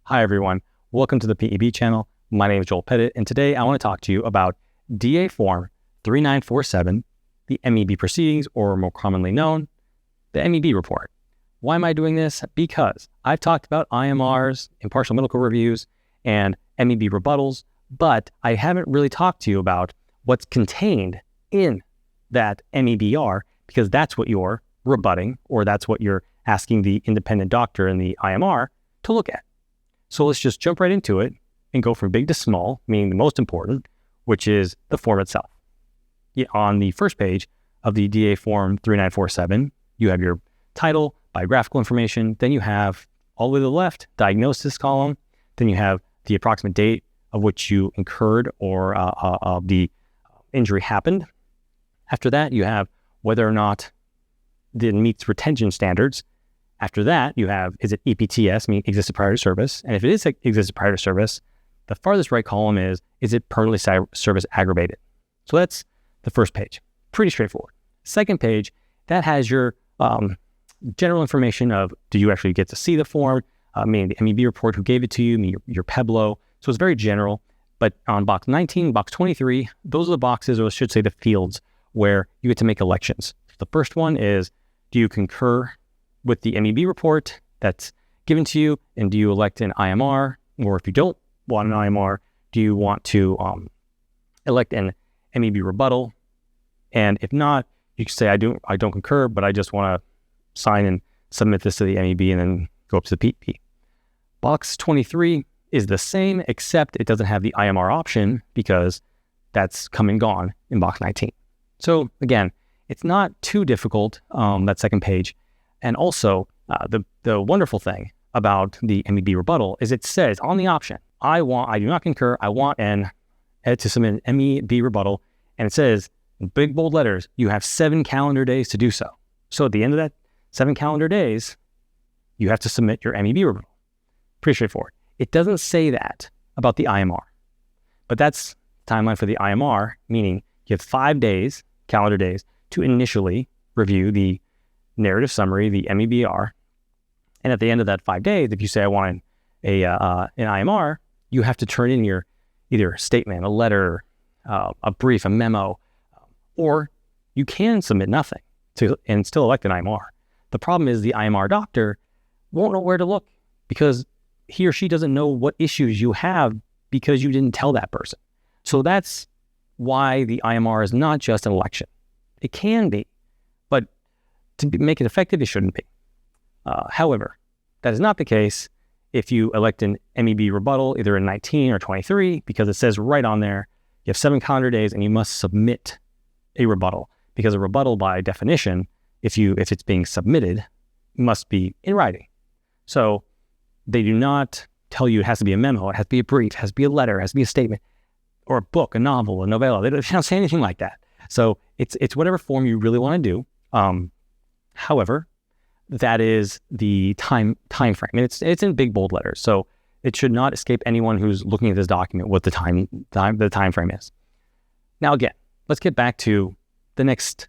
Hi everyone, welcome to the PEB channel. My name is Joel Pettit, and today I want to talk to you about DA Form 3947, the MEB Proceedings, or more commonly known, the MEB Report. Why am I doing this? Because I've talked about IMRs, impartial medical reviews, and MEB rebuttals, but I haven't really talked to you about what's contained in that MEBR, because that's what you're rebutting, or that's what you're asking the independent doctor in the IMR to look at. So let's just jump right into it and go from big to small, meaning the most important, which is the form itself. On the first page of the DA Form 3947, you have your title, biographical information, then you have all the way to the left, diagnosis column, then you have the approximate date of which you incurred or the injury happened. After that, you have whether or not it meets retention standards. After that, you have, is it EPTS, meaning existed prior to service? And if it is existed prior to service, the farthest right column is it permanently service aggravated? So that's the first page. Pretty straightforward. Second page, that has your general information of, do you actually get to see the form? Meaning the MEB report, who gave it to you, your PEBLO. So it's very general. But on box 19, box 23, those are the boxes, or I should say the fields, where you get to make elections. The first one is, do you concur with the MEB report that's given to you, and do you elect an IMR? Or if you don't want an IMR, do you want to elect an MEB rebuttal? And if not, you can say, I don't concur, but I just want to sign and submit this to the MEB and then go up to the PEB. Box 23 is the same, except it doesn't have the IMR option because that's come and gone in box 19. So again, it's not too difficult, that second page. And also, the wonderful thing about the MEB rebuttal is it says on the option, I do not concur, I want to submit an MEB rebuttal, and it says in big bold letters, you have 7 calendar days to do so. So at the end of that 7 calendar days, you have to submit your MEB rebuttal. Pretty straightforward. It doesn't say that about the IMR, but that's timeline for the IMR, meaning you have 5 days, calendar days, to initially review the narrative summary, the MEBR, and at the end of that 5 days, if you say I want an IMR, you have to turn in your either a statement, a letter, a brief, a memo, or you can submit nothing and still elect an IMR. The problem is the IMR doctor won't know where to look because he or she doesn't know what issues you have because you didn't tell that person. So that's why the IMR is not just an election. It can be, but to make it effective, it shouldn't be. However, that is not the case if you elect an MEB rebuttal, either in 19 or 23, because it says right on there, you have 7 calendar days and you must submit a rebuttal, because a rebuttal by definition, if it's being submitted, must be in writing. So they do not tell you it has to be a memo, it has to be a brief, it has to be a letter, it has to be a statement, or a book, a novel, a novella. They don't say anything like that. So it's whatever form you really want to do. However, that is the time frame, and it's in big bold letters. So it should not escape anyone who's looking at this document what the time frame is. Now again, let's get back to the next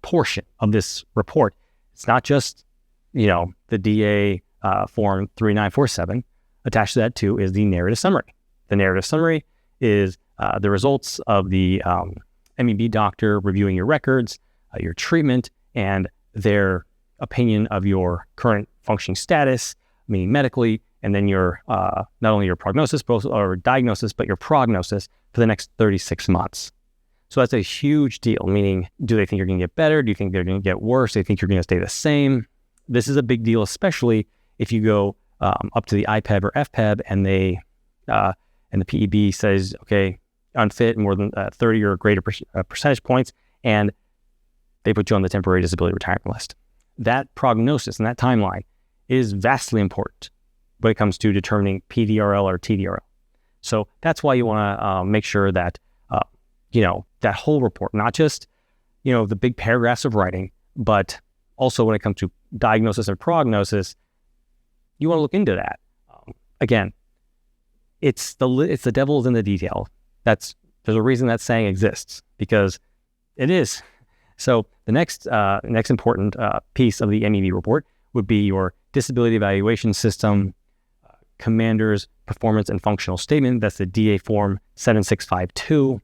portion of this report. It's not just the DA Form 3947. Attached to that too is the narrative summary. The narrative summary is the results of the MEB doctor reviewing your records, your treatment, and their opinion of your current functioning status, meaning medically, and then your not only your prognosis or diagnosis, but your prognosis for the next 36 months. So that's a huge deal, meaning, do they think you're going to get better? Do you think they're going to get worse? Do they think you're going to stay the same? This is a big deal, especially if you go up to the IPEB or FPEB and and the PEB says, okay, unfit more than 30 or greater percentage points, and they put you on the temporary disability retirement list. That prognosis and that timeline is vastly important when it comes to determining PDRL or TDRL. So that's why you want to make sure that, that whole report, not just, the big paragraphs of writing, but also when it comes to diagnosis and prognosis, you want to look into that. Again, it's the devil's in the detail. There's a reason that saying exists, because it is. So the next important piece of the MEB report would be your disability evaluation system, Commander's Performance and Functional Statement. That's the DA Form 7652.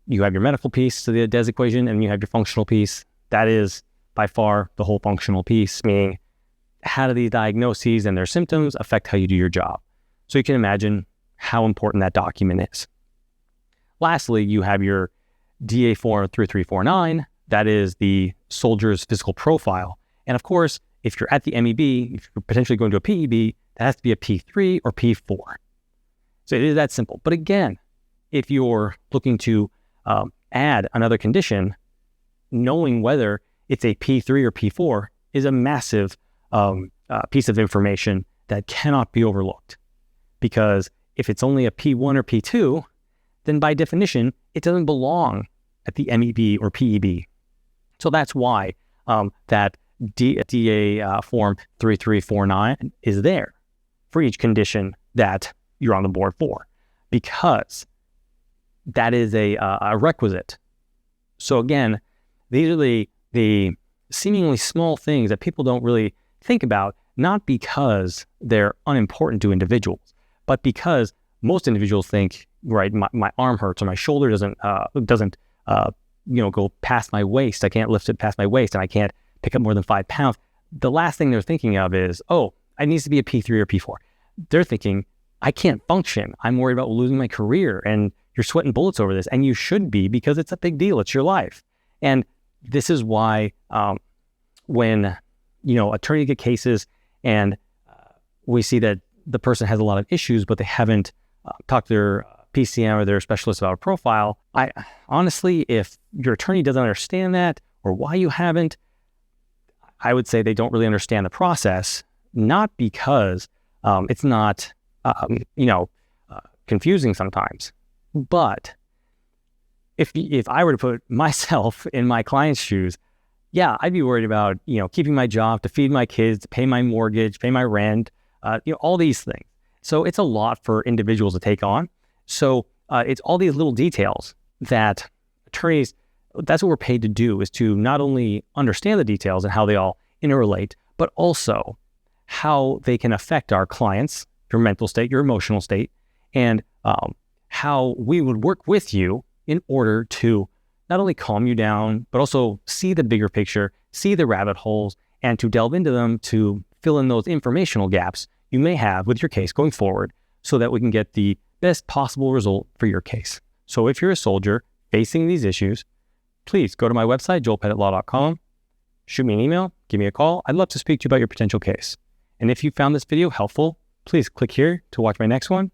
You have your medical piece to the DES equation, and you have your functional piece. That is by far the whole functional piece, meaning how do these diagnoses and their symptoms affect how you do your job? So you can imagine how important that document is. Lastly, you have your DA Form 3349. That is the soldier's physical profile. And of course, if you're at the MEB, if you're potentially going to a PEB, that has to be a P3 or P4. So it is that simple. But again, if you're looking to add another condition, knowing whether it's a P3 or P4 is a massive piece of information that cannot be overlooked. Because if it's only a P1 or P2, then by definition, it doesn't belong at the MEB or PEB. So that's why that DA Form 3349 is there for each condition that you're on the board for, because that is a requisite. So again, these are the seemingly small things that people don't really think about, not because they're unimportant to individuals, but because most individuals think, right, my arm hurts or my shoulder doesn't go past my waist. I can't lift it past my waist, and I can't pick up more than 5 pounds. The last thing they're thinking of is, oh, it needs to be a P3 or P4. They're thinking, I can't function. I'm worried about losing my career, and you're sweating bullets over this, and you should be, because it's a big deal. It's your life. And this is why when attorneys get cases and we see that the person has a lot of issues, but they haven't talked to their PCM or their specialist about a profile, I honestly, if your attorney doesn't understand that or why you haven't, I would say they don't really understand the process, not because it's not confusing sometimes, but if I were to put myself in my client's shoes, yeah, I'd be worried about, keeping my job, to feed my kids, to pay my mortgage, pay my rent, all these things. So it's a lot for individuals to take on. So it's all these little details that attorneys, that's what we're paid to do, is to not only understand the details and how they all interrelate, but also how they can affect our clients, your mental state, your emotional state, and how we would work with you in order to not only calm you down, but also see the bigger picture, see the rabbit holes, and to delve into them to fill in those informational gaps you may have with your case going forward, so that we can get the best possible result for your case. So if you're a soldier facing these issues, please go to my website, joelpettitlaw.com, shoot me an email, give me a call. I'd love to speak to you about your potential case. And if you found this video helpful, please click here to watch my next one.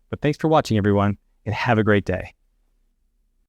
But thanks for watching, everyone, and have a great day.